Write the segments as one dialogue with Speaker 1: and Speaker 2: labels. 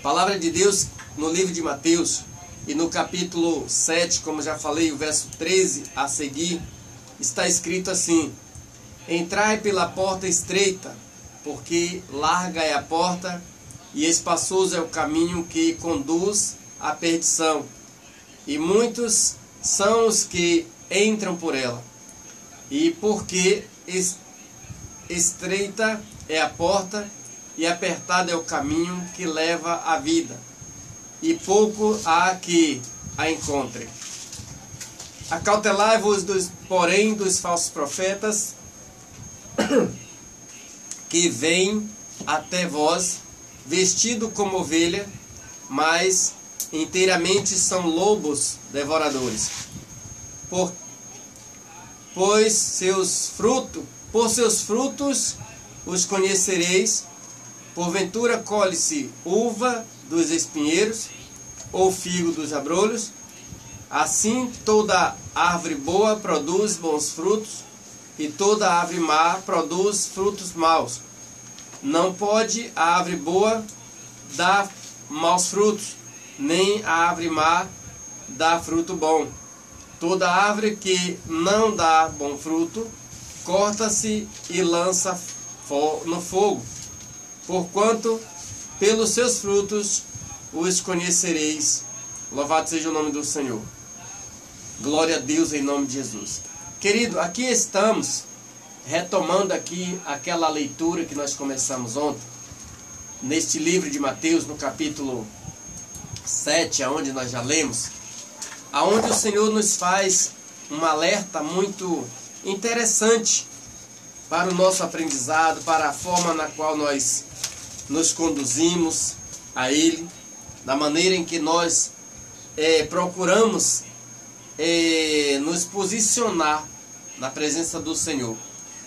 Speaker 1: Palavra de Deus no livro de Mateus e no capítulo 7, como já falei, o verso 13 a seguir, está escrito assim: Entrai pela porta estreita, porque larga é a porta e espaçoso é o caminho que conduz à perdição, e muitos são os que entram por ela. E porque estreita é a porta e apertado é o caminho que leva à vida, e pouco há que a encontrem. Acautelai-vos, porém, dos falsos profetas, que vêm até vós, vestido como ovelha, mas inteiramente são lobos devoradores. Por seus frutos os conhecereis. Porventura colhe-se uva dos espinheiros, ou figo dos abrolhos? Assim toda árvore boa produz bons frutos, e toda árvore má produz frutos maus. Não pode a árvore boa dar maus frutos, nem a árvore má dar fruto bom. Toda árvore que não dá bom fruto, corta-se e lança no fogo. Porquanto pelos seus frutos os conhecereis. Louvado seja o nome do Senhor. Glória a Deus em nome de Jesus. Querido, aqui estamos retomando aqui aquela leitura que nós começamos ontem, neste livro de Mateus, no capítulo 7, aonde nós já lemos, aonde o Senhor nos faz um alerta muito interessante para o nosso aprendizado, para a forma na qual nós nos conduzimos a Ele, da maneira em que nós procuramos nos posicionar na presença do Senhor.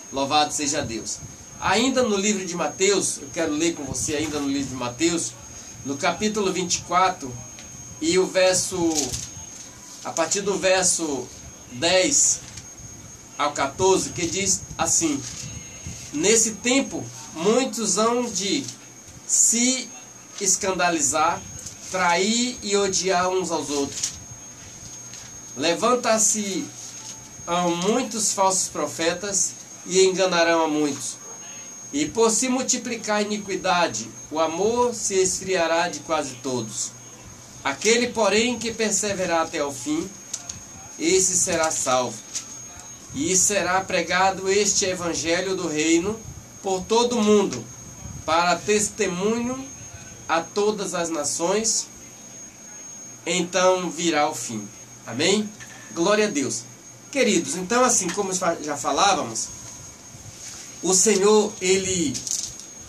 Speaker 1: Louvado seja Deus. Ainda no livro de Mateus, eu quero ler com você ainda no livro de Mateus, no capítulo 24, e a partir do verso 10 ao 14, que diz assim: Nesse tempo, muitos hão de se escandalizar, trair e odiar uns aos outros. Levanta-se muitos falsos profetas e enganarão a muitos. E por se multiplicar a iniquidade, o amor se esfriará de quase todos. Aquele, porém, que perseverar até o fim, esse será salvo. E será pregado este evangelho do reino por todo o mundo, para testemunho a todas as nações, então virá o fim. Amém? Glória a Deus. Queridos, então assim como já falávamos, o Senhor, Ele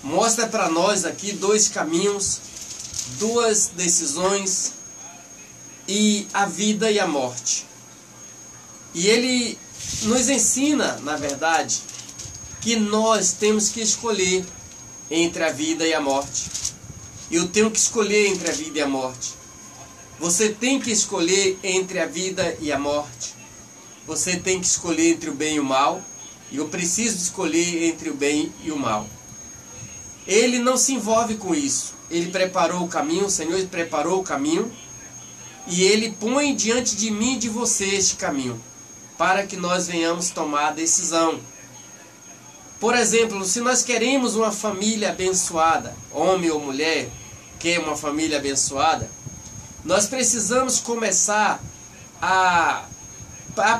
Speaker 1: mostra para nós aqui dois caminhos, duas decisões, e a vida e a morte. E Ele nos ensina, na verdade, que nós temos que escolher entre a vida e a morte. Eu tenho que escolher entre a vida e a morte. Você tem que escolher entre a vida e a morte. Você tem que escolher entre o bem e o mal. E eu preciso escolher entre o bem e o mal. Ele não se envolve com isso. Ele preparou o caminho, o Senhor preparou o caminho. E Ele põe diante de mim e de você este caminho, para que nós venhamos tomar a decisão. Por exemplo, se nós queremos uma família abençoada, homem ou mulher, quer uma família abençoada, nós precisamos começar a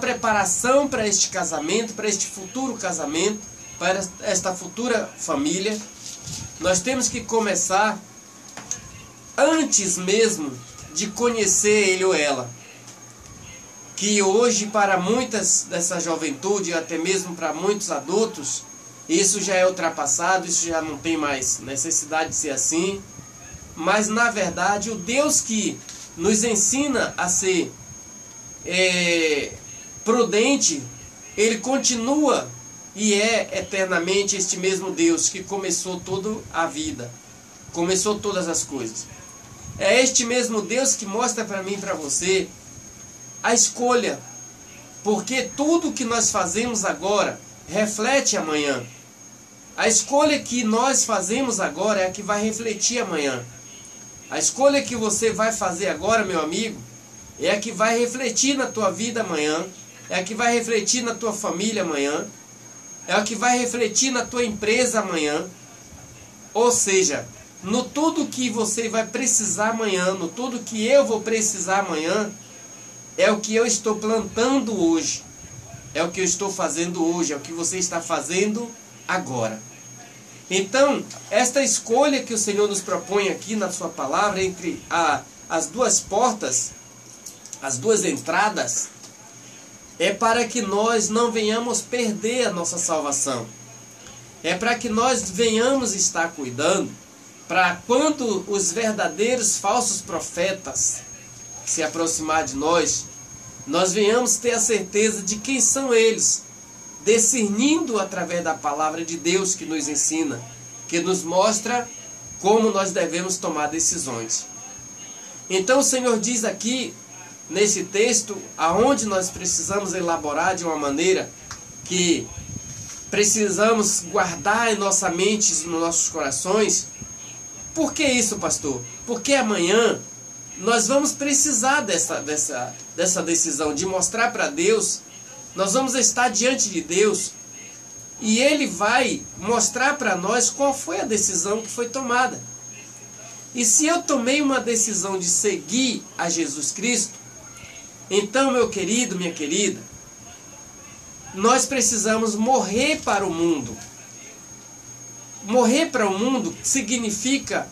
Speaker 1: preparação para este casamento, para este futuro casamento, para esta futura família. Nós temos que começar antes mesmo de conhecer ele ou ela. Que hoje, para muitas dessa juventude, até mesmo para muitos adultos, isso já é ultrapassado, isso já não tem mais necessidade de ser assim. Mas, na verdade, o Deus que nos ensina a ser prudente, Ele continua e é eternamente este mesmo Deus que começou toda a vida, começou todas as coisas. É este mesmo Deus que mostra para mim e para você a escolha, porque tudo que nós fazemos agora reflete amanhã. A escolha que nós fazemos agora é a que vai refletir amanhã. A escolha que você vai fazer agora, meu amigo, é a que vai refletir na tua vida amanhã, é a que vai refletir na tua família amanhã, é a que vai refletir na tua empresa amanhã. Ou seja, no tudo que você vai precisar amanhã, no tudo que eu vou precisar amanhã, é o que eu estou plantando hoje, é o que eu estou fazendo hoje, é o que você está fazendo agora. Então, esta escolha que o Senhor nos propõe aqui na sua palavra, entre as duas portas, as duas entradas, é para que nós não venhamos perder a nossa salvação. É para que nós venhamos estar cuidando, para quando os verdadeiros falsos profetas se aproximar de nós, nós venhamos ter a certeza de quem são eles, discernindo através da palavra de Deus que nos ensina, que nos mostra como nós devemos tomar decisões. Então o Senhor diz aqui, nesse texto, aonde nós precisamos elaborar de uma maneira que precisamos guardar em nossa mente, nos nossos corações. Por que isso, pastor? Porque amanhã nós vamos precisar dessa decisão, de mostrar para Deus. Nós vamos estar diante de Deus e Ele vai mostrar para nós qual foi a decisão que foi tomada. E se eu tomei uma decisão de seguir a Jesus Cristo, então, meu querido, minha querida, nós precisamos morrer para o mundo. Morrer para o mundo significa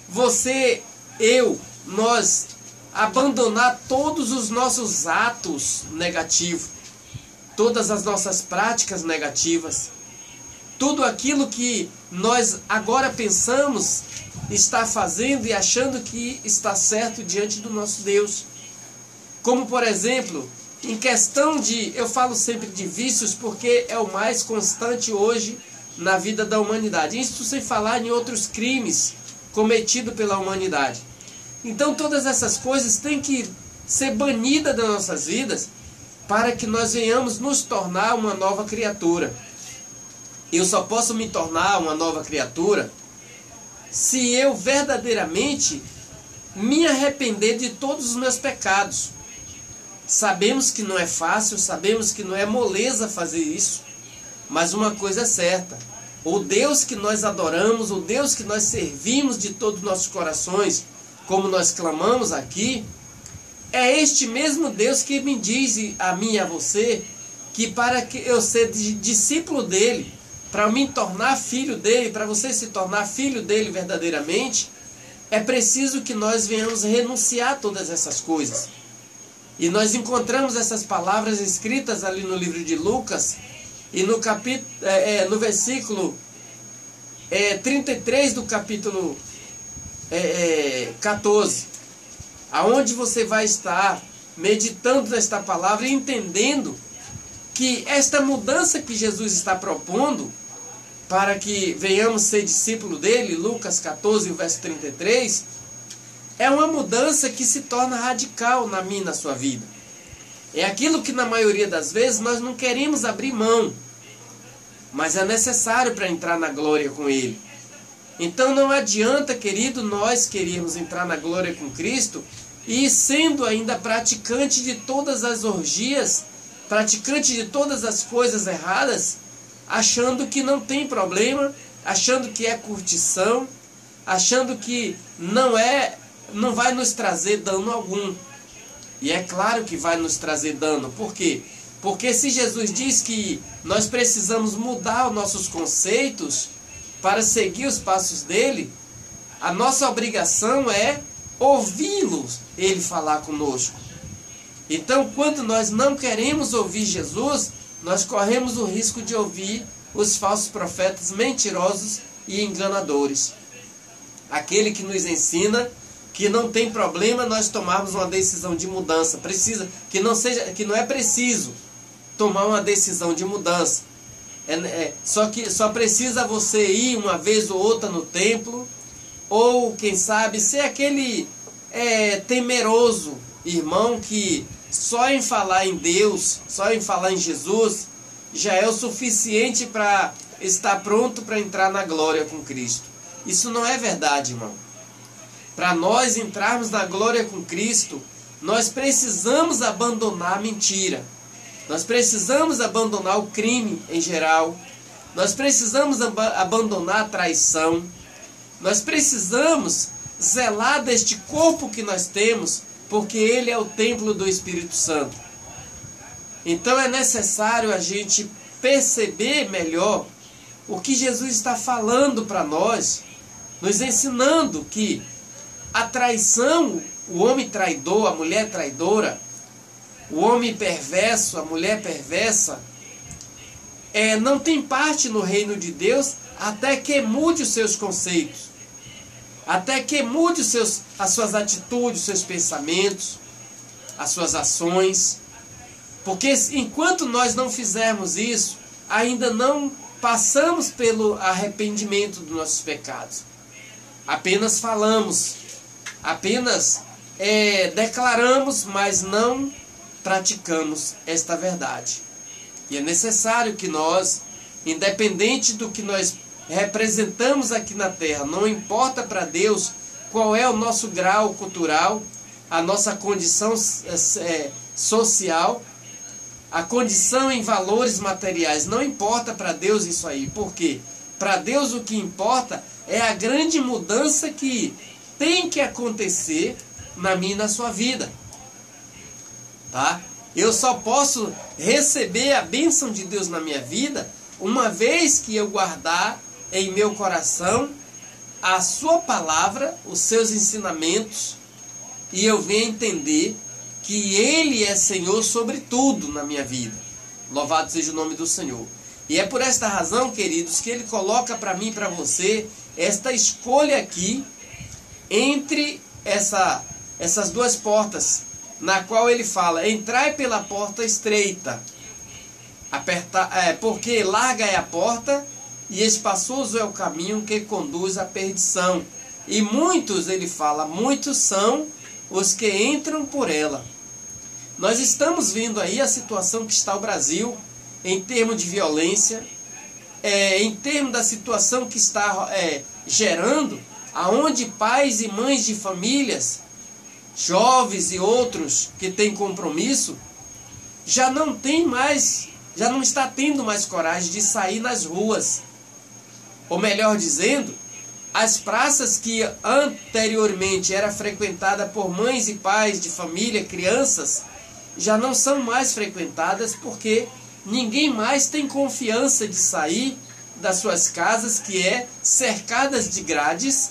Speaker 1: você, eu, nós abandonar todos os nossos atos negativos, todas as nossas práticas negativas, tudo aquilo que nós agora pensamos estar fazendo e achando que está certo diante do nosso Deus. Como, por exemplo, em questão de, eu falo sempre de vícios porque é o mais constante hoje na vida da humanidade. Isso sem falar em outros crimes cometidos pela humanidade. Então todas essas coisas têm que ser banidas das nossas vidas para que nós venhamos nos tornar uma nova criatura. Eu só posso me tornar uma nova criatura se eu verdadeiramente me arrepender de todos os meus pecados. Sabemos que não é fácil, sabemos que não é moleza fazer isso, mas uma coisa é certa: o Deus que nós adoramos, o Deus que nós servimos de todos os nossos corações, como nós clamamos aqui, é este mesmo Deus que me diz a mim e a você que para que eu seja discípulo dele, para me tornar filho dele, para você se tornar filho dele verdadeiramente, é preciso que nós venhamos renunciar a todas essas coisas. E nós encontramos essas palavras escritas ali no livro de Lucas, e no versículo 33 do capítulo 14, aonde você vai estar meditando nesta palavra e entendendo que esta mudança que Jesus está propondo para que venhamos ser discípulo dele, Lucas 14, verso 33, é uma mudança que se torna radical na minha e na sua vida. É aquilo que na maioria das vezes nós não queremos abrir mão, mas é necessário para entrar na glória com Ele. Então não adianta, querido, nós queremos entrar na glória com Cristo e sendo ainda praticante de todas as orgias, praticante de todas as coisas erradas, achando que não tem problema, achando que é curtição, achando que não vai nos trazer dano algum. E é claro que vai nos trazer dano. Por quê? Porque se Jesus diz que nós precisamos mudar os nossos conceitos para seguir os passos dele, a nossa obrigação é ouvi-lo, ele falar conosco. Então, quando nós não queremos ouvir Jesus, nós corremos o risco de ouvir os falsos profetas mentirosos e enganadores. Aquele que nos ensina que não tem problema nós tomarmos uma decisão de mudança, que não é preciso tomar uma decisão de mudança. Só precisa você ir uma vez ou outra no templo, ou quem sabe ser aquele temeroso irmão que só em falar em Deus, só em falar em Jesus, já é o suficiente para está pronto para entrar na glória com Cristo. Isso não é verdade, irmão. Para nós entrarmos na glória com Cristo, nós precisamos abandonar a mentira. Nós precisamos abandonar o crime em geral. Nós precisamos abandonar a traição. Nós precisamos zelar deste corpo que nós temos, porque ele é o templo do Espírito Santo. Então é necessário a gente perceber melhor o que Jesus está falando para nós, nos ensinando que a traição, o homem traidor, a mulher traidora, o homem perverso, a mulher perversa, não tem parte no reino de Deus até que mude os seus conceitos, até que mude as suas atitudes, os seus pensamentos, as suas ações. Porque enquanto nós não fizermos isso, ainda não passamos pelo arrependimento dos nossos pecados. Apenas falamos, apenas declaramos, mas não praticamos esta verdade. E é necessário que nós, independente do que nós representamos aqui na terra, não importa para Deus qual é o nosso grau cultural, a nossa condição social, a condição em valores materiais, não importa para Deus isso aí. Por quê? Para Deus o que importa é a grande mudança que tem que acontecer na minha e na sua vida. Tá? Eu só posso receber a bênção de Deus na minha vida uma vez que eu guardar em meu coração a sua palavra, os seus ensinamentos, e eu venho entender que Ele é Senhor sobre tudo na minha vida. Louvado seja o nome do Senhor. E é por esta razão, queridos, que Ele coloca para mim e para você esta escolha aqui entre essas duas portas, na qual Ele fala: entrai pela porta estreita, porque larga é a porta e espaçoso é o caminho que conduz à perdição. E muitos, Ele fala, muitos são os que entram por ela. Nós estamos vendo aí a situação que está o Brasil em termos de violência, em termos da situação que está gerando, aonde pais e mães de famílias, jovens e outros que têm compromisso, já não está tendo mais coragem de sair nas ruas. Ou melhor dizendo, as praças que anteriormente era frequentada por mães e pais de família, crianças, já não são mais frequentadas porque ninguém mais tem confiança de sair das suas casas, que cercadas de grades,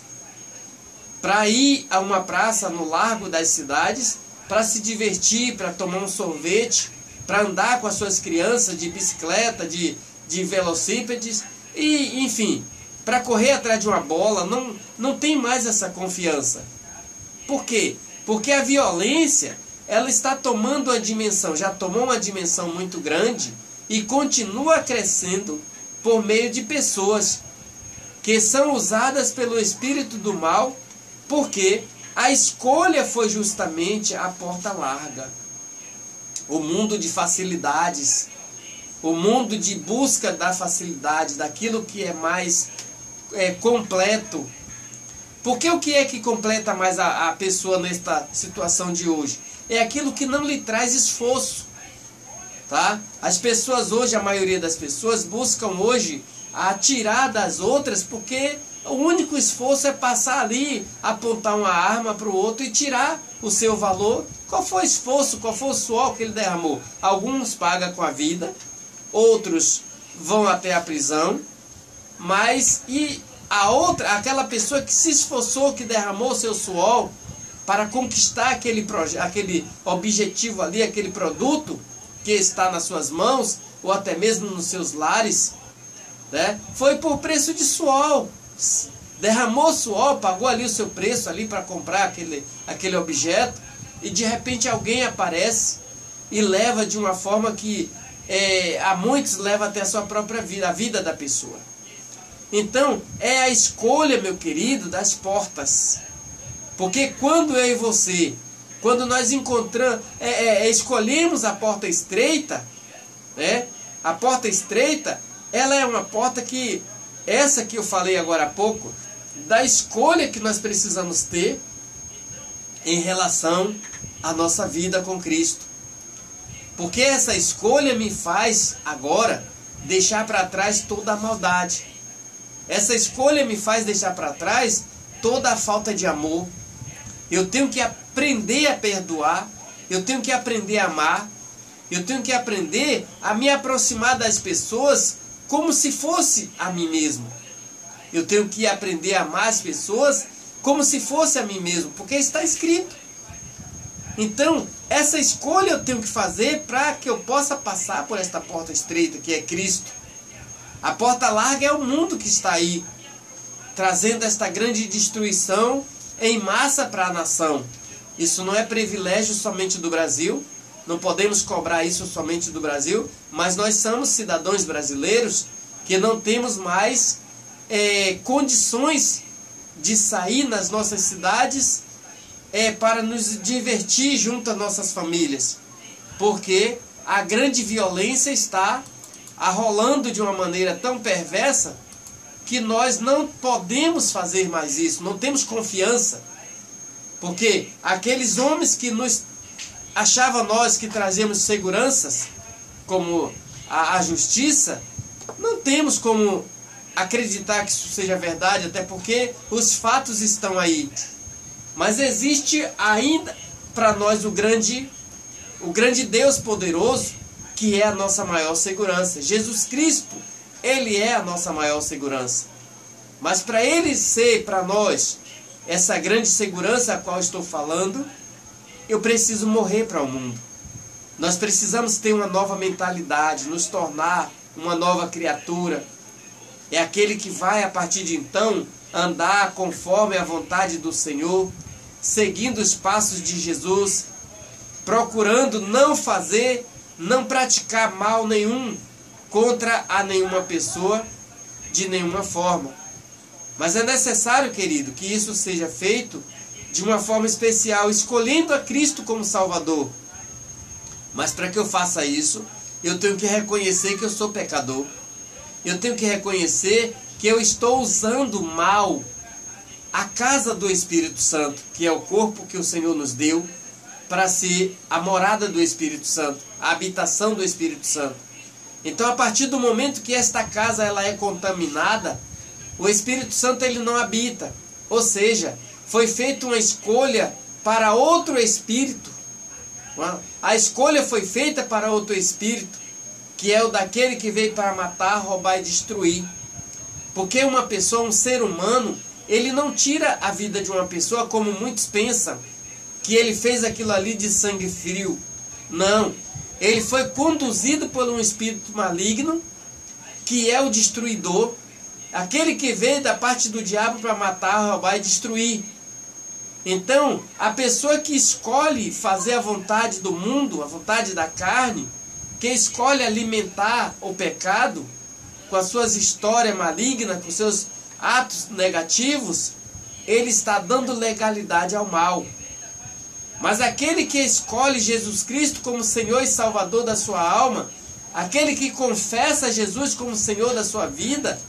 Speaker 1: para ir a uma praça no largo das cidades, para se divertir, para tomar um sorvete, para andar com as suas crianças de bicicleta, de velocípedes, e enfim, para correr atrás de uma bola. Não tem mais essa confiança. Por quê? Porque a violência, ela está tomando uma dimensão, já tomou uma dimensão muito grande e continua crescendo por meio de pessoas que são usadas pelo espírito do mal, porque a escolha foi justamente a porta larga, o mundo de facilidades, o mundo de busca da facilidade, daquilo que é mais completo. Porque o que é que completa mais a pessoa nesta situação de hoje? É aquilo que não lhe traz esforço. Tá? As pessoas hoje, a maioria das pessoas, buscam hoje atirar das outras, porque o único esforço é passar ali, apontar uma arma para o outro e tirar o seu valor. Qual foi o esforço, qual foi o suor que ele derramou? Alguns pagam com a vida, outros vão até a prisão, mas e a outra, aquela pessoa que se esforçou, que derramou o seu suor para conquistar aquele objetivo ali, aquele produto que está nas suas mãos, ou até mesmo nos seus lares, né? Foi por preço de suor, derramou suor, pagou ali o seu preço ali para comprar aquele objeto, e de repente alguém aparece e leva de uma forma que a muitos leva até a sua própria vida, a vida da pessoa. Então é a escolha, meu querido, das portas. Porque quando eu e você, quando nós escolhemos a porta estreita, né? A porta estreita ela é uma porta que, essa que eu falei agora há pouco, da escolha que nós precisamos ter em relação à nossa vida com Cristo. Porque essa escolha me faz agora deixar para trás toda a maldade. Essa escolha me faz deixar para trás toda a falta de amor. Eu tenho que aprender a perdoar, eu tenho que aprender a amar, eu tenho que aprender a me aproximar das pessoas como se fosse a mim mesmo. Eu tenho que aprender a amar as pessoas como se fosse a mim mesmo, porque está escrito. Então, essa escolha eu tenho que fazer para que eu possa passar por esta porta estreita, que é Cristo. A porta larga é o mundo que está aí, trazendo esta grande destruição em massa para a nação. Isso não é privilégio somente do Brasil, não podemos cobrar isso somente do Brasil, mas nós somos cidadãos brasileiros que não temos mais condições de sair nas nossas cidades para nos divertir junto às nossas famílias, porque a grande violência está arrolando de uma maneira tão perversa que nós não podemos fazer mais isso, não temos confiança, porque aqueles homens que nos achavam nós que trazíamos seguranças, como a justiça, não temos como acreditar que isso seja verdade, até porque os fatos estão aí. Mas existe ainda para nós o grande Deus poderoso, que é a nossa maior segurança. Jesus Cristo, Ele é a nossa maior segurança. Mas para Ele ser para nós essa grande segurança a qual estou falando, eu preciso morrer para o mundo. Nós precisamos ter uma nova mentalidade, nos tornar uma nova criatura. É aquele que vai, a partir de então, andar conforme a vontade do Senhor, seguindo os passos de Jesus, procurando não praticar mal nenhum contra a nenhuma pessoa, de nenhuma forma. Mas é necessário, querido, que isso seja feito de uma forma especial, escolhendo a Cristo como Salvador. Mas para que eu faça isso, eu tenho que reconhecer que eu sou pecador. Eu tenho que reconhecer que eu estou usando mal a casa do Espírito Santo, que é o corpo que o Senhor nos deu, para ser a morada do Espírito Santo, a habitação do Espírito Santo. Então, a partir do momento que esta casa ela é contaminada, o Espírito Santo ele não habita. Ou seja, foi feita uma escolha para outro espírito. A escolha foi feita para outro espírito, que é o daquele que veio para matar, roubar e destruir. Porque uma pessoa, um ser humano, ele não tira a vida de uma pessoa como muitos pensam, que ele fez aquilo ali de sangue frio. Não. Ele foi conduzido por um espírito maligno, que é o destruidor, aquele que veio da parte do diabo para matar, roubar e destruir. Então, a pessoa que escolhe fazer a vontade do mundo, a vontade da carne, que escolhe alimentar o pecado com as suas histórias malignas, com seus atos negativos, ele está dando legalidade ao mal. Mas aquele que escolhe Jesus Cristo como Senhor e Salvador da sua alma, aquele que confessa Jesus como Senhor da sua vida,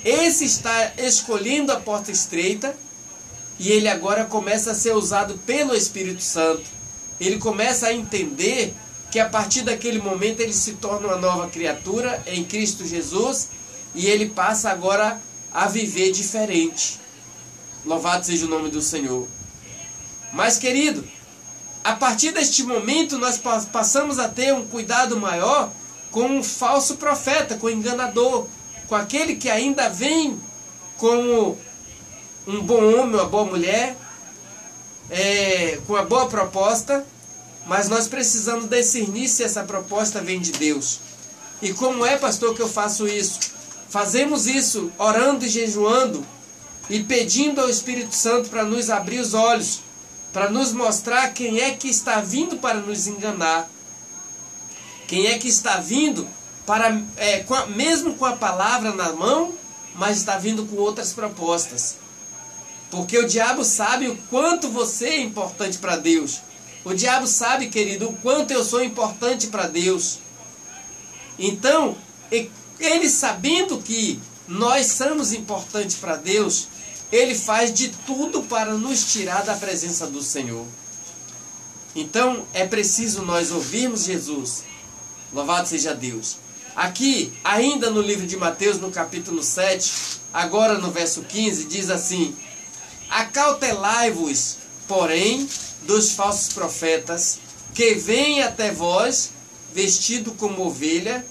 Speaker 1: esse está escolhendo a porta estreita, e ele agora começa a ser usado pelo Espírito Santo. Ele começa a entender que a partir daquele momento ele se torna uma nova criatura em Cristo Jesus, e ele passa agora a viver diferente. Louvado seja o nome do Senhor. Mas, querido, a partir deste momento nós passamos a ter um cuidado maior com um falso profeta, com o enganador, com aquele que ainda vem como um bom homem, uma boa mulher, com uma boa proposta, mas nós precisamos discernir se essa proposta vem de Deus. E como é, pastor, que eu faço isso? Fazemos isso orando e jejuando e pedindo ao Espírito Santo para nos abrir os olhos, para nos mostrar quem é que está vindo para nos enganar, quem é que está vindo para, mesmo com a palavra na mão, mas está vindo com outras propostas. Porque o diabo sabe o quanto você é importante para Deus. O diabo sabe, querido, o quanto eu sou importante para Deus. Então, ele, sabendo que nós somos importantes para Deus, ele faz de tudo para nos tirar da presença do Senhor. Então é preciso nós ouvirmos Jesus. Louvado seja Deus. Aqui, ainda no livro de Mateus, no capítulo 7, agora no verso 15, diz assim: acautelai-vos, porém, dos falsos profetas, que vêm até vós, vestido como ovelha,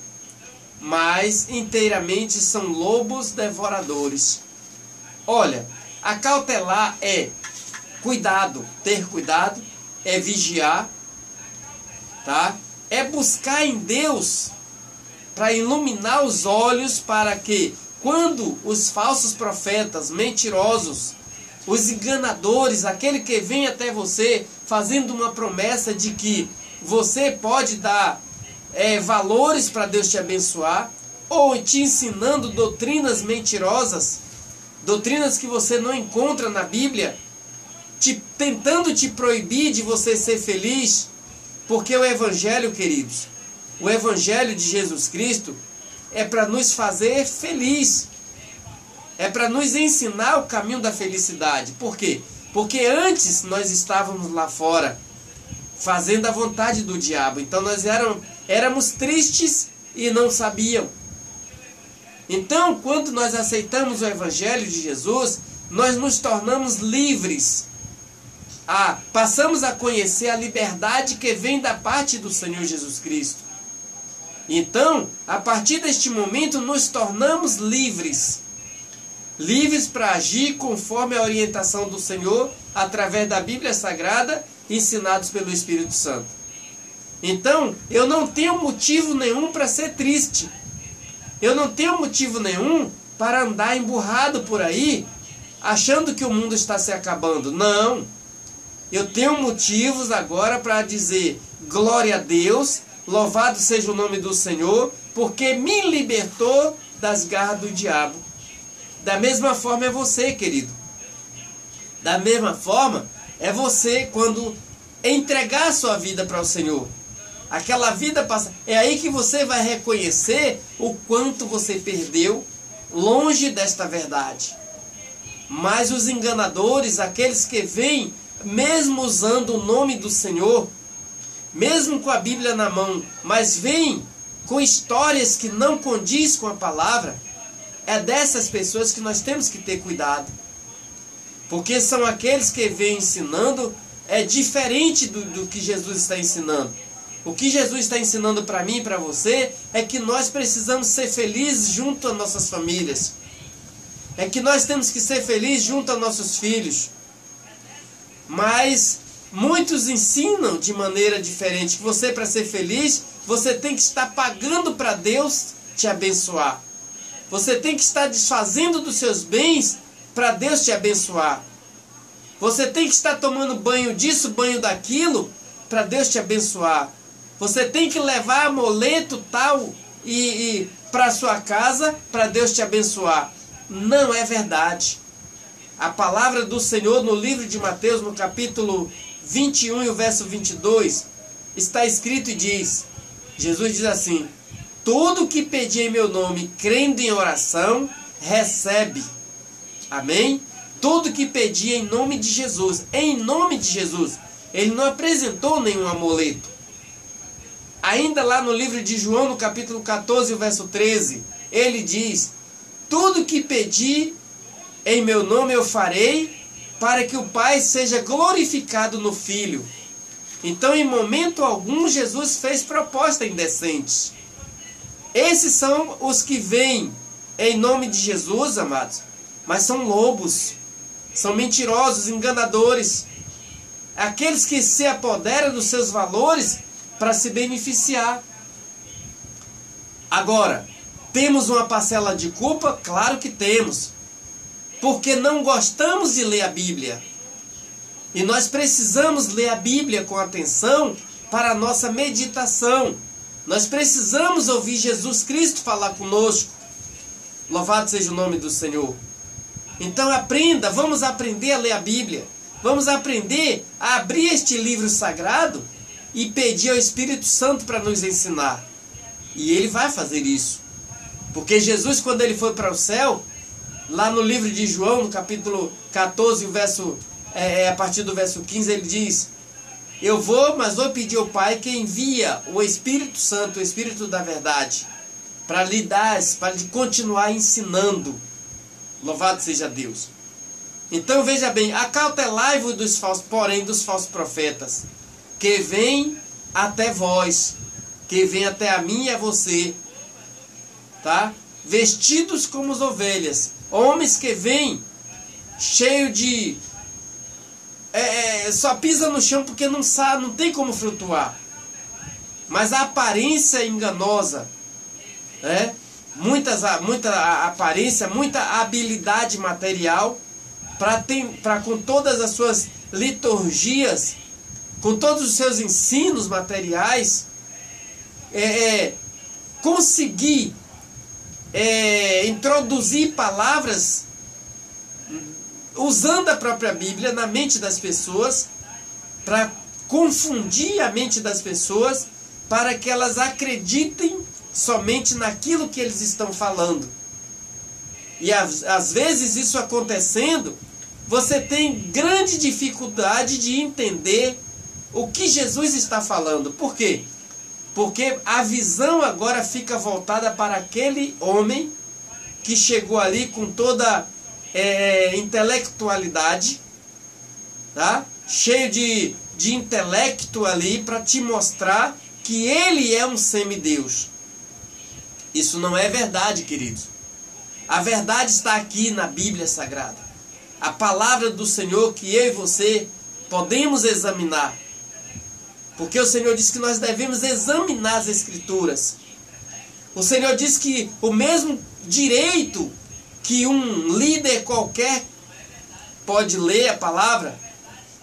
Speaker 1: mas inteiramente são lobos devoradores. Olha, acautelar é cuidado, ter cuidado, é vigiar, tá? É buscar em Deus para iluminar os olhos, para que quando os falsos profetas, mentirosos, os enganadores, aquele que vem até você fazendo uma promessa de que você pode dar valores para Deus te abençoar, ou te ensinando doutrinas mentirosas, doutrinas que você não encontra na Bíblia, tentando te proibir de você ser feliz, porque o Evangelho, queridos, o Evangelho de Jesus Cristo é para nos fazer feliz, é para nos ensinar o caminho da felicidade. Por quê? Porque antes nós estávamos lá fora, fazendo a vontade do diabo, então nós éramos tristes e não sabiam. Então, quando nós aceitamos o Evangelho de Jesus, nós nos tornamos livres. Passamos a conhecer a liberdade que vem da parte do Senhor Jesus Cristo. Então, a partir deste momento, nos tornamos livres. Livres para agir conforme a orientação do Senhor, através da Bíblia Sagrada, ensinados pelo Espírito Santo. Então, eu não tenho motivo nenhum para ser triste. Eu não tenho motivo nenhum para andar emburrado por aí, achando que o mundo está se acabando. Não. Eu tenho motivos agora para dizer glória a Deus, louvado seja o nome do Senhor, porque me libertou das garras do diabo. Da mesma forma é você, querido. Da mesma forma é você quando entregar a sua vida para o Senhor. Aquela vida passa. É aí que você vai reconhecer o quanto você perdeu longe desta verdade. Mas os enganadores, aqueles que vêm, mesmo usando o nome do Senhor, mesmo com a Bíblia na mão, mas vêm com histórias que não condiz com a palavra, é dessas pessoas que nós temos que ter cuidado. Porque são aqueles que vêm ensinando, é diferente do que Jesus está ensinando. O que Jesus está ensinando para mim e para você é que nós precisamos ser felizes junto às nossas famílias. É que nós temos que ser felizes junto aos nossos filhos. Mas muitos ensinam de maneira diferente que você, para ser feliz, você tem que estar pagando para Deus te abençoar. Você tem que estar desfazendo dos seus bens para Deus te abençoar. Você tem que estar tomando banho disso, banho daquilo, para Deus te abençoar. Você tem que levar amuleto tal e para sua casa para Deus te abençoar. Não é verdade. A palavra do Senhor no livro de Mateus, no capítulo 21 e o verso 22, está escrito e diz, Jesus diz assim: tudo que pedir em meu nome, crendo em oração, recebe. Amém? Tudo que pedir em nome de Jesus, em nome de Jesus. Ele não apresentou nenhum amuleto. Ainda lá no livro de João, no capítulo 14, o verso 13, ele diz: tudo que pedir em meu nome eu farei, para que o Pai seja glorificado no Filho. Então, em momento algum, Jesus fez proposta indecente. Esses são os que vêm em nome de Jesus, amados, mas são lobos, são mentirosos, enganadores, aqueles que se apoderam dos seus valores para se beneficiar. Agora, temos uma parcela de culpa? Claro que temos, porque não gostamos de ler a Bíblia. E nós precisamos ler a Bíblia com atenção para a nossa meditação. Nós precisamos ouvir Jesus Cristo falar conosco. Louvado seja o nome do Senhor. Então aprenda, vamos aprender a ler a Bíblia. Vamos aprender a abrir este livro sagrado e pedir ao Espírito Santo para nos ensinar. E Ele vai fazer isso. Porque Jesus, quando ele foi para o céu, lá no livro de João, no capítulo 14, a partir do verso 15, ele diz: eu vou, mas vou pedir ao Pai que envia o Espírito Santo, o Espírito da verdade, para lhe dar, para lhe continuar ensinando. Louvado seja Deus. Então veja bem, acautelai-vos dos falsos, porém dos falsos profetas, que vêm até vós, que vêm até a mim e a você, tá? Vestidos como as ovelhas, homens que vêm cheio de só pisa no chão porque não sabe, não tem como flutuar. Mas a aparência é enganosa, né? Muita aparência, muita habilidade material para com todas as suas liturgias, com todos os seus ensinos materiais, conseguir introduzir palavras usando a própria Bíblia na mente das pessoas, para confundir a mente das pessoas, para que elas acreditem somente naquilo que eles estão falando. E às vezes isso acontecendo, você tem grande dificuldade de entender o que Jesus está falando. Por quê? Porque a visão agora fica voltada para aquele homem que chegou ali com toda intelectualidade, tá? Cheio de intelecto ali, para te mostrar que ele é um semideus. Isso não é verdade, queridos. A verdade está aqui na Bíblia Sagrada. A palavra do Senhor que eu e você podemos examinar. Porque o Senhor diz que nós devemos examinar as Escrituras. O Senhor diz que o mesmo direito que um líder qualquer pode ler a palavra,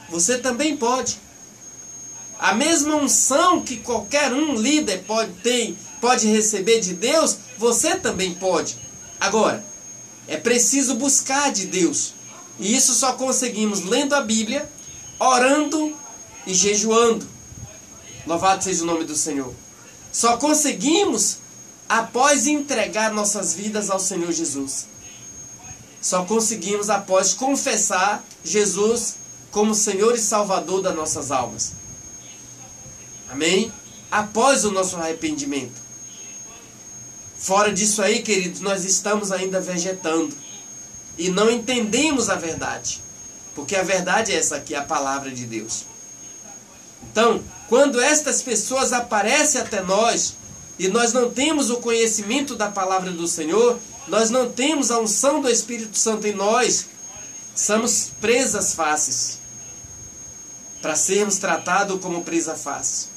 Speaker 1: você também pode. A mesma unção que qualquer líder pode receber de Deus, você também pode. Agora, é preciso buscar de Deus. E isso só conseguimos lendo a Bíblia, orando e jejuando. Louvado seja o nome do Senhor. Só conseguimos após entregar nossas vidas ao Senhor Jesus. Só conseguimos após confessar Jesus como Senhor e Salvador das nossas almas. Amém? Após o nosso arrependimento. Fora disso aí, queridos, nós estamos ainda vegetando. E não entendemos a verdade. Porque a verdade é essa aqui, a palavra de Deus. Então, quando estas pessoas aparecem até nós, e nós não temos o conhecimento da palavra do Senhor, nós não temos a unção do Espírito Santo em nós, somos presas fáceis, para sermos tratados como presa fácil.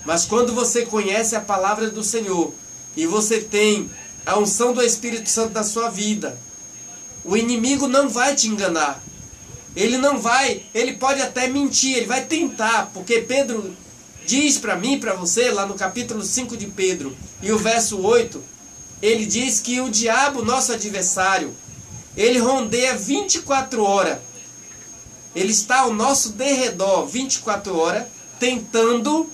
Speaker 1: Mas quando você conhece a palavra do Senhor, e você tem a unção do Espírito Santo na sua vida, o inimigo não vai te enganar. Ele pode até mentir, ele vai tentar, porque Pedro diz para mim, para você, lá no capítulo 5 de Pedro, e o verso 8, ele diz que o diabo, nosso adversário, ele rondeia 24 horas. Ele está ao nosso derredor 24 horas, tentando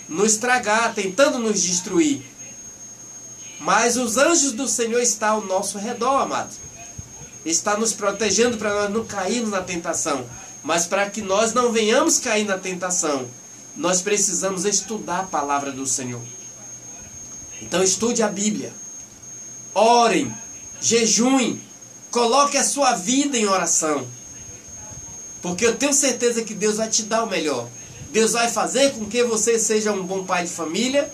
Speaker 1: nos estragar, tentando nos destruir. Mas os anjos do Senhor estão ao nosso redor, amado. Está nos protegendo para nós não cairmos na tentação. Mas para que nós não venhamos cair na tentação, nós precisamos estudar a palavra do Senhor. Então estude a Bíblia. Orem, jejuem, coloque a sua vida em oração. Porque eu tenho certeza que Deus vai te dar o melhor. Deus vai fazer com que você seja um bom pai de família.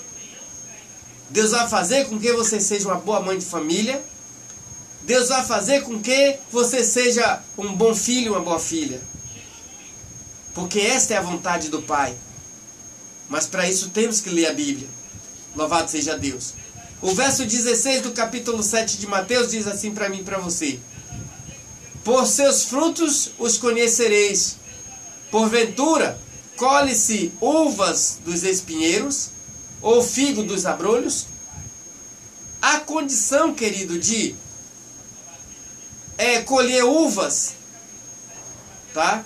Speaker 1: Deus vai fazer com que você seja uma boa mãe de família. Deus vai fazer com que você seja um bom filho, uma boa filha. Porque esta é a vontade do Pai. Mas para isso temos que ler a Bíblia. Louvado seja Deus. O verso 16 do capítulo 7 de Mateus diz assim para mim e para você: por seus frutos os conhecereis. Porventura, colhe-se uvas dos espinheiros, ou figo dos abrolhos? A condição, querido, de colher uvas, tá?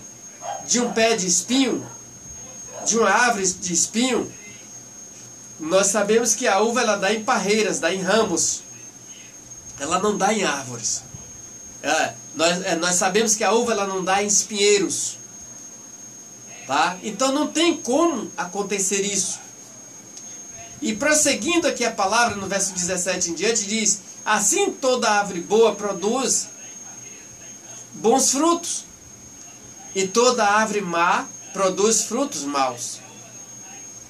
Speaker 1: De um pé de espinho, de uma árvore de espinho, nós sabemos que a uva ela dá em parreiras, dá em ramos. ela não dá em árvores. Nós sabemos que a uva ela não dá em espinheiros. Tá? Então não tem como acontecer isso. E prosseguindo aqui a palavra, no verso 17 em diante, diz: assim toda árvore boa produz bons frutos, e toda árvore má produz frutos maus.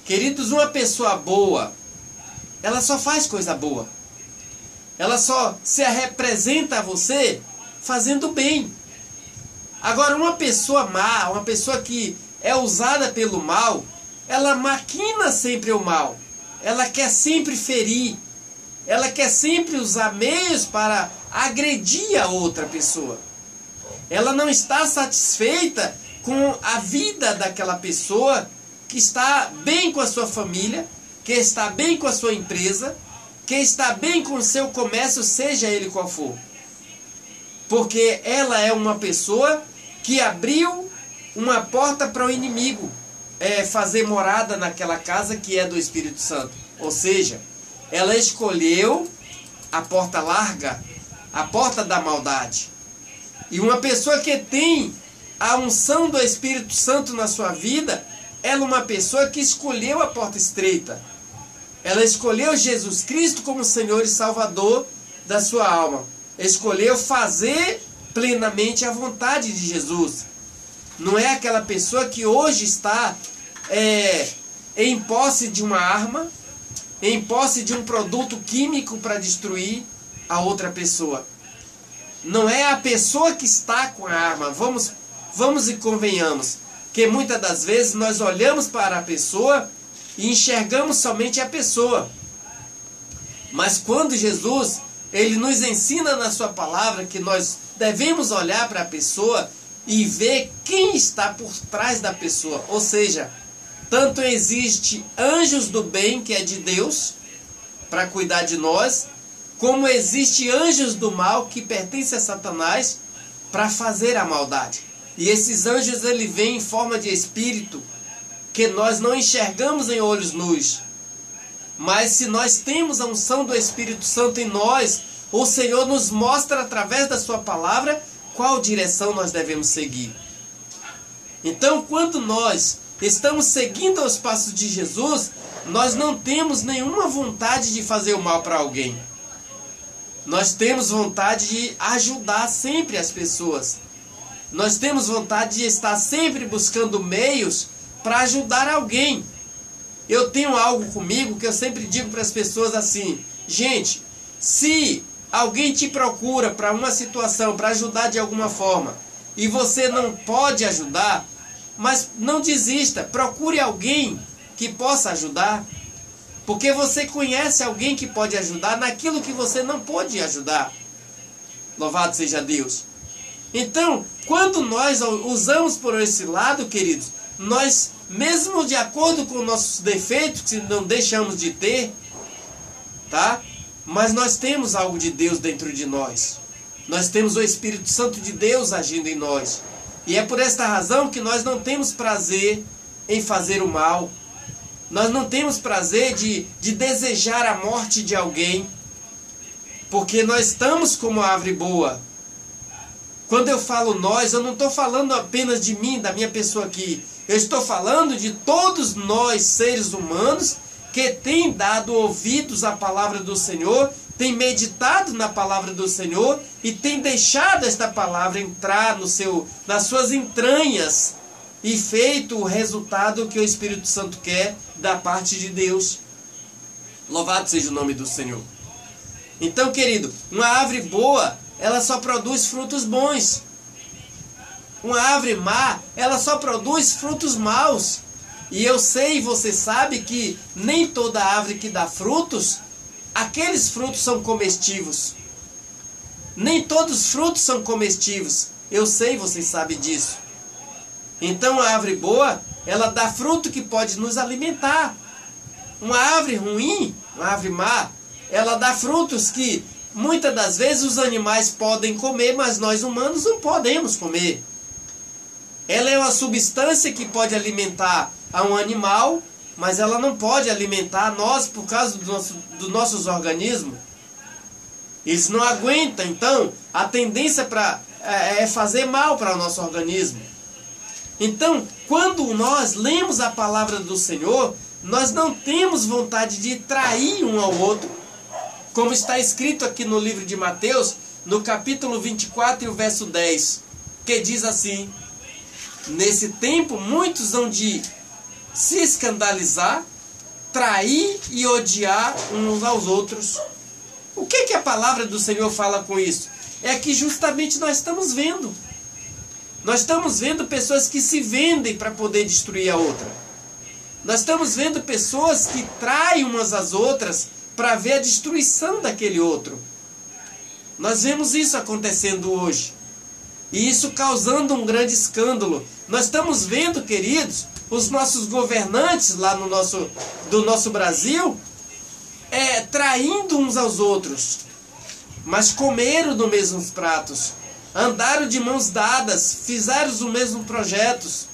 Speaker 1: Queridos, uma pessoa boa, ela só faz coisa boa. Ela só se representa a você fazendo bem. Agora, uma pessoa má, uma pessoa que é usada pelo mal, ela maquina sempre o mal. Ela quer sempre ferir. Ela quer sempre usar meios para agredir a outra pessoa. Ela não está satisfeita com a vida daquela pessoa que está bem com a sua família, que está bem com a sua empresa, que está bem com o seu comércio, seja ele qual for. Porque ela é uma pessoa que abriu uma porta para o inimigo fazer morada naquela casa que é do Espírito Santo. Ou seja, ela escolheu a porta larga, a porta da maldade. E uma pessoa que tem a unção do Espírito Santo na sua vida, ela é uma pessoa que escolheu a porta estreita. Ela escolheu Jesus Cristo como Senhor e Salvador da sua alma. Escolheu fazer plenamente a vontade de Jesus. Não é aquela pessoa que hoje está em posse de uma arma, em posse de um produto químico para destruir a outra pessoa. Não é a pessoa que está com a arma. Vamos e convenhamos que muitas das vezes nós olhamos para a pessoa e enxergamos somente a pessoa. Mas quando Jesus, ele nos ensina na sua palavra que nós devemos olhar para a pessoa e ver quem está por trás da pessoa. Ou seja, tanto existe anjos do bem, que é de Deus, para cuidar de nós, como existe anjos do mal, que pertencem a Satanás, para fazer a maldade. E esses anjos, ele vêm em forma de espírito, que nós não enxergamos em olhos nus. Mas se nós temos a unção do Espírito Santo em nós, o Senhor nos mostra através da sua palavra qual direção nós devemos seguir. Então, quando nós estamos seguindo os passos de Jesus, nós não temos nenhuma vontade de fazer o mal para alguém. Nós temos vontade de ajudar sempre as pessoas. Nós temos vontade de estar sempre buscando meios para ajudar alguém. Eu tenho algo comigo que eu sempre digo para as pessoas assim: gente, se alguém te procura para uma situação, para ajudar de alguma forma, e você não pode ajudar, mas não desista, procure alguém que possa ajudar, porque você conhece alguém que pode ajudar naquilo que você não pode ajudar. Louvado seja Deus. Então, quando nós usamos por esse lado, queridos, nós, mesmo de acordo com nossos defeitos, que não deixamos de ter, tá? Mas nós temos algo de Deus dentro de nós. Nós temos o Espírito Santo de Deus agindo em nós. E é por esta razão que nós não temos prazer em fazer o mal. Nós não temos prazer de desejar a morte de alguém. Porque nós estamos como a árvore boa. Quando eu falo nós, eu não estou falando apenas de mim, da minha pessoa aqui. Eu estou falando de todos nós, seres humanos, que têm dado ouvidos à palavra do Senhor, têm meditado na palavra do Senhor e têm deixado esta palavra entrar nas suas entranhas e feito o resultado que o Espírito Santo quer da parte de Deus. Louvado seja o nome do Senhor. Então, querido, uma árvore boa, ela só produz frutos bons. Uma árvore má, ela só produz frutos maus. E eu sei e você sabe que nem toda árvore que dá frutos, aqueles frutos são comestíveis. Nem todos os frutos são comestíveis. Eu sei e você sabe disso. Então a árvore boa, ela dá fruto que pode nos alimentar. Uma árvore ruim, uma árvore má, ela dá frutos que muitas das vezes os animais podem comer, mas nós humanos não podemos comer. Ela é uma substância que pode alimentar a um animal, mas ela não pode alimentar a nós por causa dos nossos organismos. Eles não aguentam, então a tendência é fazer mal para o nosso organismo. Então, quando nós lemos a palavra do Senhor, nós não temos vontade de trair um ao outro, como está escrito aqui no livro de Mateus, no capítulo 24 e o verso 10, que diz assim: nesse tempo muitos hão de se escandalizar, trair e odiar uns aos outros. O que a palavra do Senhor fala com isso? É que justamente nós estamos vendo. Nós estamos vendo pessoas que se vendem para poder destruir a outra. Nós estamos vendo pessoas que traem umas às outras para ver a destruição daquele outro. Nós vemos isso acontecendo hoje. E isso causando um grande escândalo. Nós estamos vendo, queridos, os nossos governantes lá do nosso Brasil traindo uns aos outros. Mas comeram dos mesmos pratos. Andaram de mãos dadas, fizeram os mesmos projetos,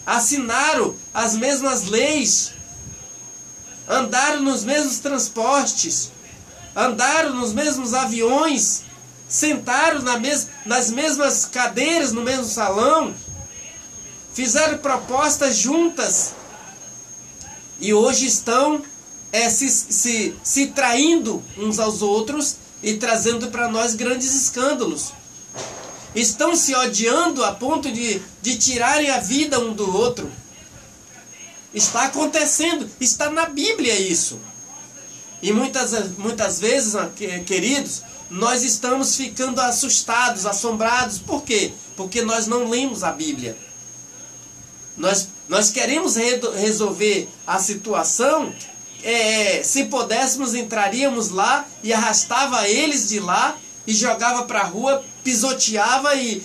Speaker 1: assinaram as mesmas leis, andaram nos mesmos transportes, andaram nos mesmos aviões, sentaram nas mesmas cadeiras, no mesmo salão, fizeram propostas juntas e hoje estão se traindo uns aos outros e trazendo para nós grandes escândalos. Estão se odiando a ponto de tirarem a vida um do outro. Está acontecendo, está na Bíblia isso. E muitas vezes, queridos, nós estamos ficando assustados, assombrados. Por quê? Porque nós não lemos a Bíblia. Nós queremos resolver a situação. Se pudéssemos, entraríamos lá e arrastava eles de lá e jogava para a rua, pisoteava e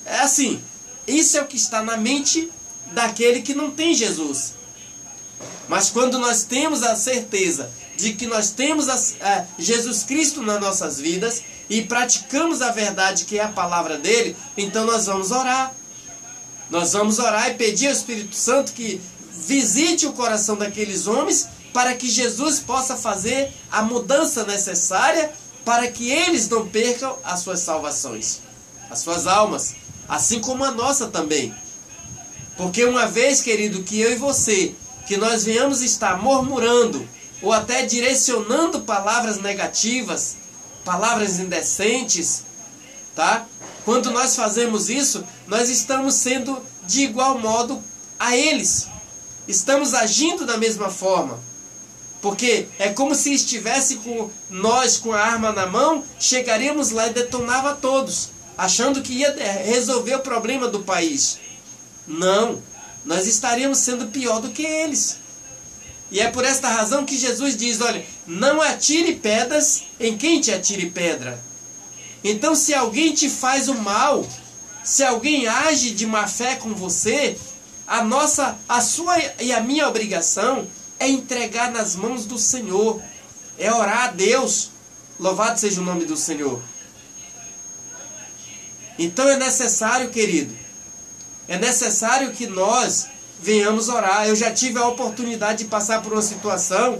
Speaker 1: é assim. Isso é o que está na mente daquele que não tem Jesus. Mas quando nós temos a certeza de que nós temos Jesus Cristo nas nossas vidas e praticamos a verdade que é a palavra dele, então nós vamos orar. Nós vamos orar e pedir ao Espírito Santo que visite o coração daqueles homens para que Jesus possa fazer a mudança necessária para que eles não percam as suas salvações, as suas almas, assim como a nossa também. Porque uma vez, querido, que eu e você, que nós venhamos estar murmurando ou até direcionando palavras negativas, palavras indecentes, tá? Quando nós fazemos isso, nós estamos sendo de igual modo a eles. Estamos agindo da mesma forma. Porque é como se estivesse com a arma na mão, chegaríamos lá e detonava todos, achando que ia resolver o problema do país. Não, nós estaríamos sendo pior do que eles. E é por esta razão que Jesus diz, olha, não atire pedras em quem te atire pedra. Então se alguém te faz o mal, se alguém age de má fé com você, a sua e a minha obrigação é entregar nas mãos do Senhor, é orar a Deus. Louvado seja o nome do Senhor. Então é necessário, querido, é necessário que nós venhamos orar. Eu já tive a oportunidade de passar por uma situação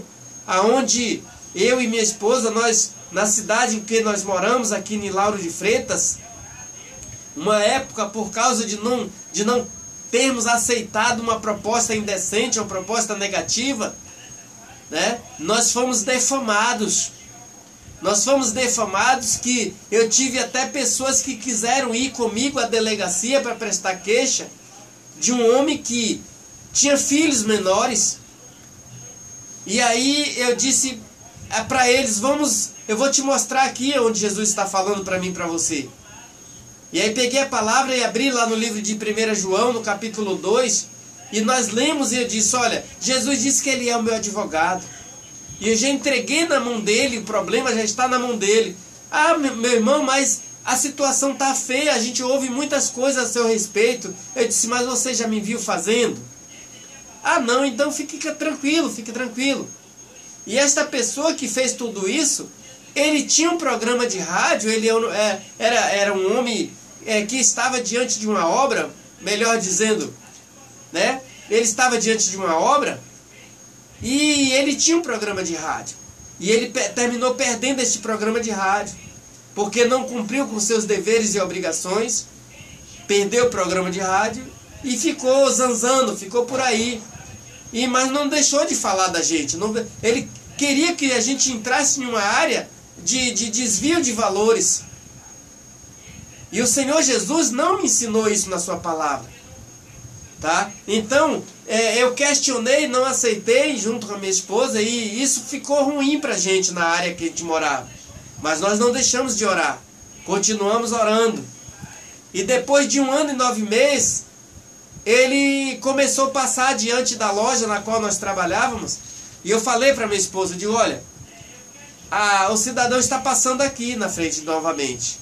Speaker 1: onde eu e minha esposa, nós, na cidade em que nós moramos, aqui em Lauro de Freitas, uma época, por causa de não termos aceitado uma proposta indecente, uma proposta negativa, né? Nós fomos defamados. Nós fomos defamados que eu tive até pessoas que quiseram ir comigo à delegacia para prestar queixa de um homem que tinha filhos menores. E aí eu disse para eles, eu vou te mostrar aqui onde Jesus está falando para mim e para você. E aí peguei a palavra e abri lá no livro de 1 João, no capítulo 2, e nós lemos e eu disse, olha, Jesus disse que ele é o meu advogado. E eu já entreguei na mão dele, o problema já está na mão dele. Ah, meu irmão, mas a situação está feia, a gente ouve muitas coisas a seu respeito. Eu disse, mas você já me viu fazendo? Ah, não, então fique tranquilo, fique tranquilo. E esta pessoa que fez tudo isso, ele tinha um programa de rádio, ele era um homem que estava diante de uma obra, melhor dizendo, né? Ele estava diante de uma obra e ele tinha um programa de rádio. E ele terminou perdendo este programa de rádio, porque não cumpriu com seus deveres e obrigações, perdeu o programa de rádio e ficou zanzando, ficou por aí. Mas não deixou de falar da gente. Ele queria que a gente entrasse em uma área de desvio de valores. E o Senhor Jesus não me ensinou isso na sua palavra. Tá? Então, eu questionei, não aceitei junto com a minha esposa, e isso ficou ruim pra gente na área que a gente morava. Mas nós não deixamos de orar, continuamos orando. E depois de 1 ano e 9 meses, ele começou a passar diante da loja na qual nós trabalhávamos, e eu falei para minha esposa, eu digo, olha, o cidadão está passando aqui na frente novamente.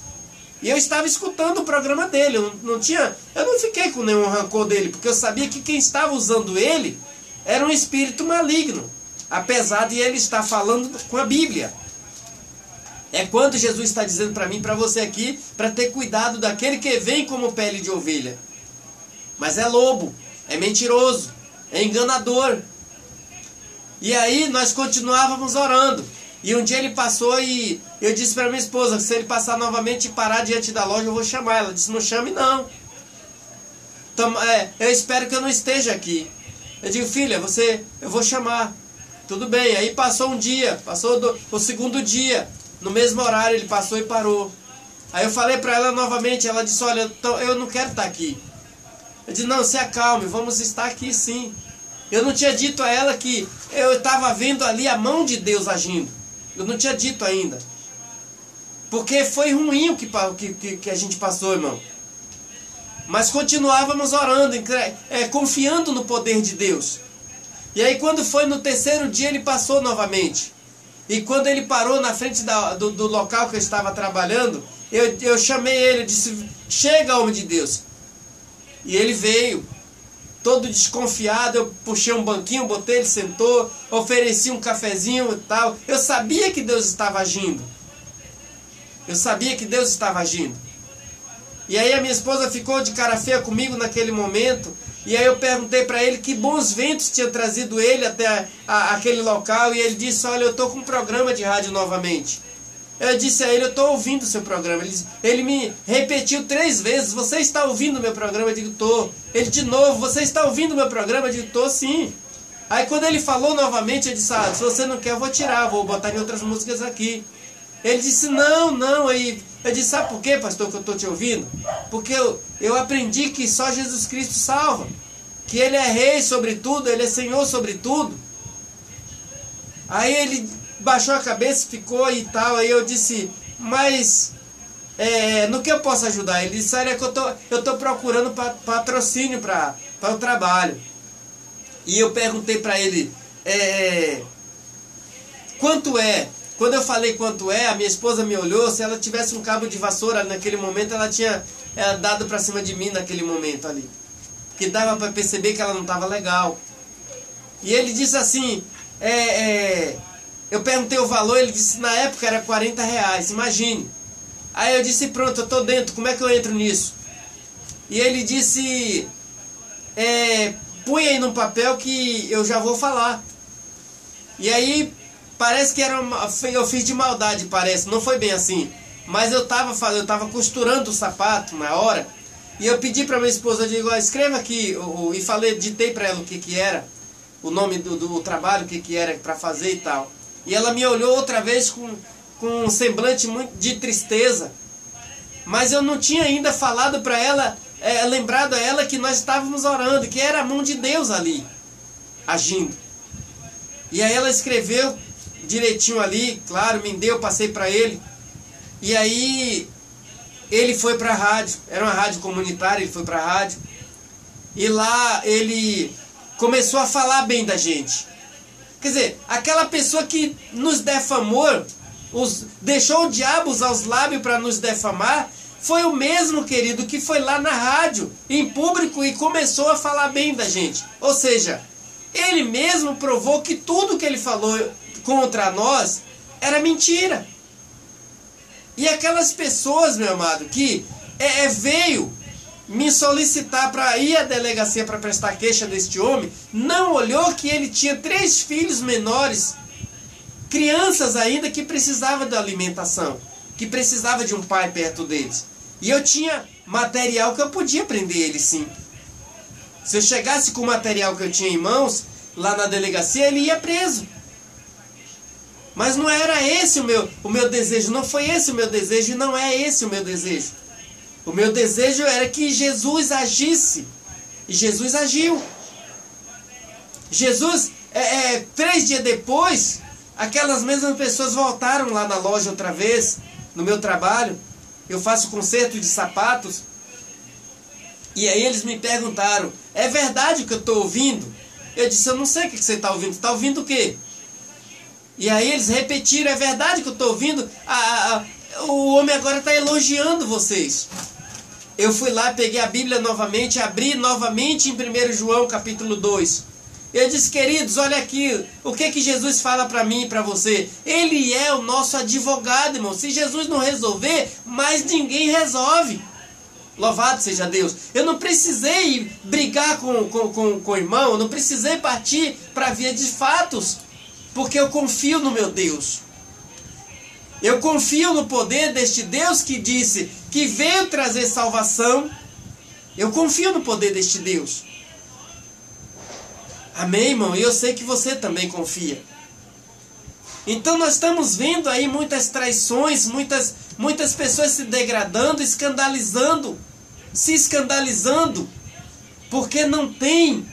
Speaker 1: E eu estava escutando o programa dele, eu não fiquei com nenhum rancor dele, porque eu sabia que quem estava usando ele era um espírito maligno, apesar de ele estar falando com a Bíblia. É quando Jesus está dizendo para mim, para você aqui, para ter cuidado daquele que vem como pele de ovelha. Mas é lobo, é mentiroso, é enganador. E aí nós continuávamos orando. E um dia ele passou e eu disse para minha esposa, se ele passar novamente e parar diante da loja, eu vou chamar. Ela disse, não chame não. Eu espero que eu não esteja aqui. Eu digo, filha, eu vou chamar. Tudo bem. Aí passou um dia, passou o segundo dia. No mesmo horário ele passou e parou. Aí eu falei para ela novamente, ela disse, olha, eu não quero estar aqui. Eu disse, não, se acalme, vamos estar aqui sim. Eu não tinha dito a ela que eu estava vendo ali a mão de Deus agindo. Eu não tinha dito ainda. Porque foi ruim o que a gente passou, irmão. Mas continuávamos orando, confiando no poder de Deus. E aí quando foi no terceiro dia ele passou novamente. E quando ele parou na frente do local que eu estava trabalhando, eu chamei ele, eu disse, chega, homem de Deus. E ele veio, todo desconfiado, eu puxei um banquinho, botei, ele sentou, ofereci um cafezinho e tal. Eu sabia que Deus estava agindo. Eu sabia que Deus estava agindo. E aí a minha esposa ficou de cara feia comigo naquele momento. E aí eu perguntei para ele que bons ventos tinha trazido ele até aquele local. E ele disse, olha, eu estou com um programa de rádio novamente. Eu disse a ele, eu estou ouvindo o seu programa. Ele me repetiu 3 vezes, você está ouvindo o meu programa? Eu digo, estou. Ele de novo, você está ouvindo o meu programa? Eu digo, estou sim. Aí quando ele falou novamente, eu disse, se você não quer, eu vou tirar, vou botar em outras músicas aqui. Ele disse, não. Aí eu disse, sabe por quê, pastor, que eu estou te ouvindo? Porque eu aprendi que só Jesus Cristo salva. Que Ele é rei sobre tudo, Ele é Senhor sobre tudo. Aí ele baixou a cabeça, ficou e tal. Aí eu disse, mas no que eu posso ajudar? Ele disse, olha, que eu estou procurando patrocínio para o trabalho. E eu perguntei para ele, quanto é? Quando eu falei quanto é, a minha esposa me olhou. Se ela tivesse um cabo de vassoura naquele momento, ela tinha dado para cima de mim naquele momento ali. Que dava para perceber que ela não estava legal. E ele disse assim, eu perguntei o valor, ele disse, na época era R$40, imagine. Aí eu disse, pronto, eu estou dentro, como é que eu entro nisso? E ele disse, põe aí num papel que eu já vou falar. E aí, parece que eu fiz de maldade, parece, não foi bem assim. Mas eu estava costurando o sapato na hora, e eu pedi para minha esposa, eu digo, escreva aqui, e ditei para ela o que era, o nome do trabalho, o que era para fazer e tal. E ela me olhou outra vez com um semblante muito de tristeza. Mas eu não tinha ainda falado para ela, lembrado a ela que nós estávamos orando, que era a mão de Deus ali, agindo. E aí ela escreveu direitinho ali, claro, me deu, passei para ele. E aí ele foi para a rádio, era uma rádio comunitária, ele foi para a rádio. E lá ele começou a falar bem da gente. Quer dizer, aquela pessoa que nos defamou, deixou o diabo usar os lábios para nos defamar, foi o mesmo, querido, que foi lá na rádio, em público, e começou a falar bem da gente. Ou seja, ele mesmo provou que tudo que ele falou contra nós era mentira. E aquelas pessoas, meu amado, que veio me solicitar para ir à delegacia para prestar queixa deste homem, não olhou que ele tinha 3 filhos menores crianças ainda que precisavam de alimentação, que precisavam de um pai perto deles. E eu tinha material que eu podia prender eles, sim. Se eu chegasse com o material que eu tinha em mãos, lá na delegacia, ele ia preso. Mas não era esse o meu desejo, não foi esse o meu desejo, e não é esse o meu desejo. O meu desejo era que Jesus agisse. E Jesus agiu. Jesus, 3 dias depois, aquelas mesmas pessoas voltaram lá na loja outra vez, no meu trabalho. Eu faço conserto de sapatos. E aí eles me perguntaram, é verdade o que eu estou ouvindo? Eu disse, eu não sei o que você está ouvindo. Você está ouvindo o quê? E aí eles repetiram, é verdade que eu estou ouvindo? O homem agora está elogiando vocês. Eu fui lá, peguei a Bíblia novamente, abri novamente em 1 João capítulo 2. Eu disse, queridos, olha aqui, o que Jesus fala para mim e para você? Ele é o nosso advogado, irmão. Se Jesus não resolver, mais ninguém resolve. Louvado seja Deus. Eu não precisei brigar com o irmão, eu não precisei partir para a via de fatos, porque eu confio no meu Deus. Eu confio no poder deste Deus que disse que veio trazer salvação. Eu confio no poder deste Deus. Amém, irmão? E eu sei que você também confia. Então nós estamos vendo aí muitas traições, muitas pessoas se degradando, se escandalizando, porque não tem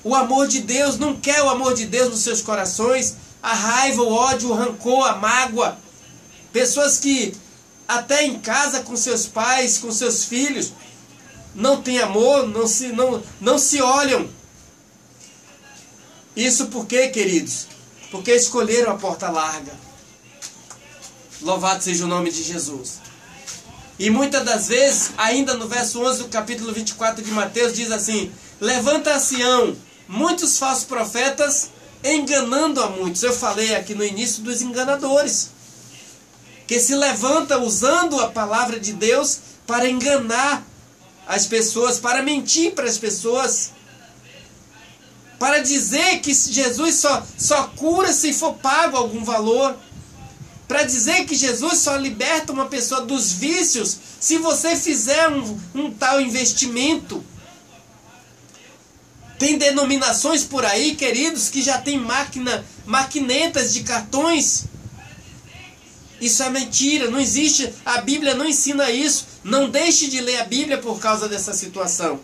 Speaker 1: o amor de Deus, não quer o amor de Deus nos seus corações, a raiva, o ódio, o rancor, a mágoa. Pessoas que até em casa com seus pais, com seus filhos, não têm amor, não se olham. Isso por quê, queridos? Porque escolheram a porta larga. Louvado seja o nome de Jesus. E muitas das vezes, ainda no verso 11 do capítulo 24 de Mateus, diz assim, levanta a Sião muitos falsos profetas, enganando a muitos. Eu falei aqui no início dos enganadores, que se levanta usando a palavra de Deus para enganar as pessoas, para mentir para as pessoas, para dizer que Jesus só cura se for pago algum valor, para dizer que Jesus só liberta uma pessoa dos vícios se você fizer um tal investimento. Tem denominações por aí, queridos, que já tem maquinetas de cartões. Isso é mentira, não existe, a Bíblia não ensina isso. Não deixe de ler a Bíblia por causa dessa situação.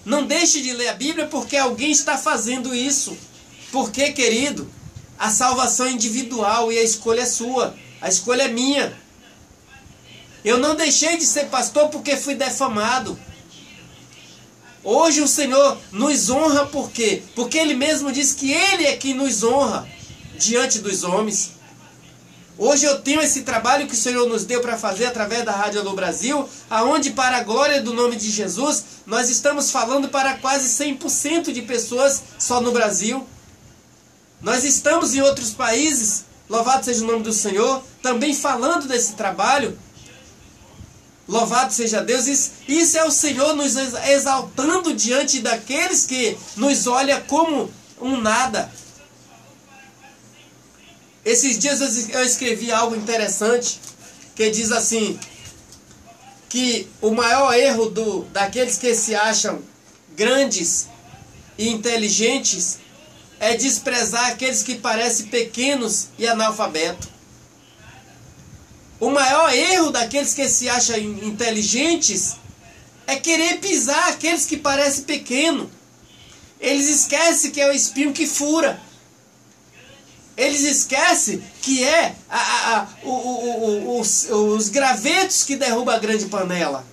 Speaker 1: Não deixe de ler a Bíblia porque alguém está fazendo isso. Porque, querido, a salvação é individual e a escolha é sua. A escolha é minha. Eu não deixei de ser pastor porque fui defamado. Hoje o Senhor nos honra por quê? Porque Ele mesmo diz que Ele é quem nos honra diante dos homens. Hoje eu tenho esse trabalho que o Senhor nos deu para fazer através da Rádio Alô Brasil, aonde para a glória do nome de Jesus, nós estamos falando para quase 100% de pessoas só no Brasil. Nós estamos em outros países, louvado seja o nome do Senhor, também falando desse trabalho. Louvado seja Deus, isso é o Senhor nos exaltando diante daqueles que nos olham como um nada. Esses dias eu escrevi algo interessante, que diz assim, que o maior erro daqueles que se acham grandes e inteligentes é desprezar aqueles que parecem pequenos e analfabetos. O maior erro daqueles que se acham inteligentes é querer pisar aqueles que parecem pequenos. Eles esquecem que é o espinho que fura. Eles esquecem que é os gravetos que derrubam a grande panela.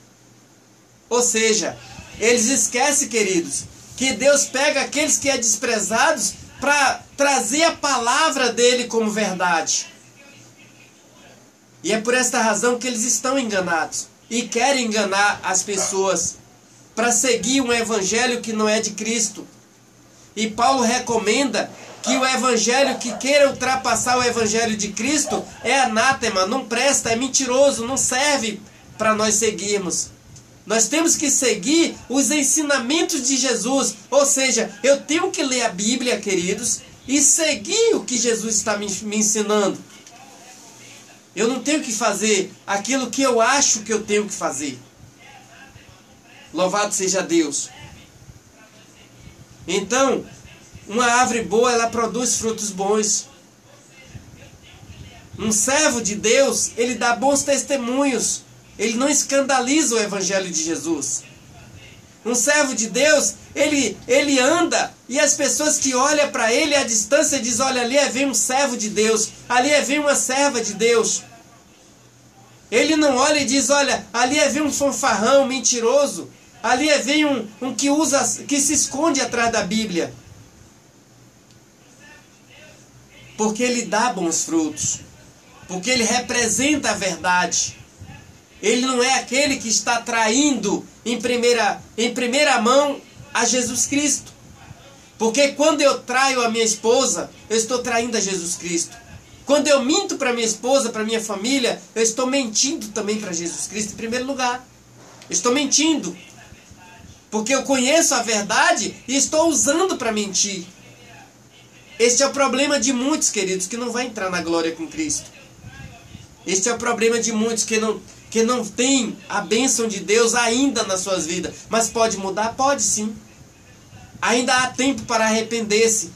Speaker 1: Ou seja, eles esquecem, queridos, que Deus pega aqueles que é desprezados para trazer a palavra dele como verdade. E é por esta razão que eles estão enganados e querem enganar as pessoas para seguir um evangelho que não é de Cristo. E Paulo recomenda que o evangelho que queira ultrapassar o evangelho de Cristo é anátema, não presta, é mentiroso, não serve para nós seguirmos. Nós temos que seguir os ensinamentos de Jesus, ou seja, eu tenho que ler a Bíblia, queridos, e seguir o que Jesus está me ensinando. Eu não tenho que fazer aquilo que eu acho que eu tenho que fazer. Louvado seja Deus. Então, uma árvore boa, ela produz frutos bons. Um servo de Deus, ele dá bons testemunhos. Ele não escandaliza o evangelho de Jesus. Um servo de Deus, ele anda e as pessoas que olham para ele à distância dizem: olha, ali vem um servo de Deus, ali vem uma serva de Deus. Ele não olha e diz: olha, ali vem um fanfarrão mentiroso, ali vem um que se esconde atrás da Bíblia. Porque ele dá bons frutos, porque ele representa a verdade. Ele não é aquele que está traindo em primeira mão a Jesus Cristo. Porque quando eu traio a minha esposa, eu estou traindo a Jesus Cristo. Quando eu minto para minha esposa, para minha família, eu estou mentindo também para Jesus Cristo em primeiro lugar. Eu estou mentindo. Porque eu conheço a verdade e estou usando para mentir. Este é o problema de muitos, queridos, que não vai entrar na glória com Cristo. Este é o problema de muitos que não têm a bênção de Deus ainda nas suas vidas. Mas pode mudar? Pode sim. Ainda há tempo para arrepender-se.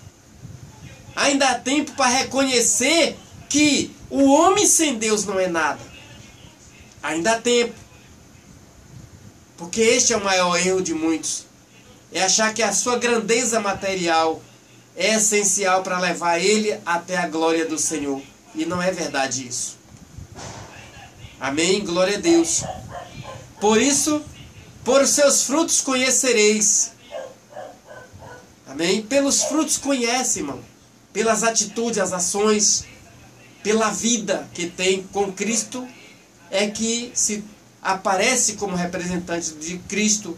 Speaker 1: Ainda há tempo para reconhecer que o homem sem Deus não é nada. Ainda há tempo. Porque este é o maior erro de muitos. É achar que a sua grandeza material é essencial para levar ele até a glória do Senhor. E não é verdade isso. Amém? Glória a Deus. Por isso, por seus frutos conhecereis. Amém? Pelos frutos conhece, irmão. Pelas atitudes, as ações, pela vida que tem com Cristo, é que se aparece como representante de Cristo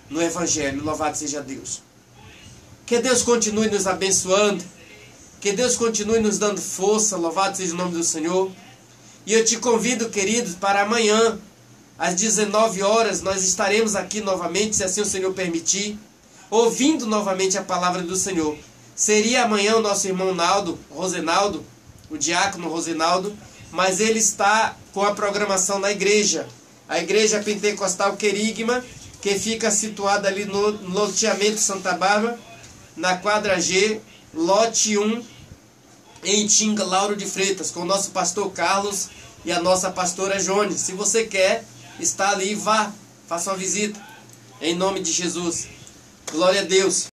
Speaker 1: no Evangelho. Louvado seja Deus. Que Deus continue nos abençoando. Que Deus continue nos dando força. Louvado seja o nome do Senhor. E eu te convido, queridos, para amanhã, às 19 horas, nós estaremos aqui novamente, se assim o Senhor permitir, ouvindo novamente a palavra do Senhor. Seria amanhã o nosso irmão Rosenaldo, o diácono Rosenaldo, mas ele está com a programação na igreja. A igreja pentecostal Querigma, que fica situada ali no loteamento Santa Bárbara, na quadra G, lote 1, em Tinga, Lauro de Freitas, com o nosso pastor Carlos e a nossa pastora Jones. Se você quer estar ali, vá, faça uma visita, em nome de Jesus. Glória a Deus.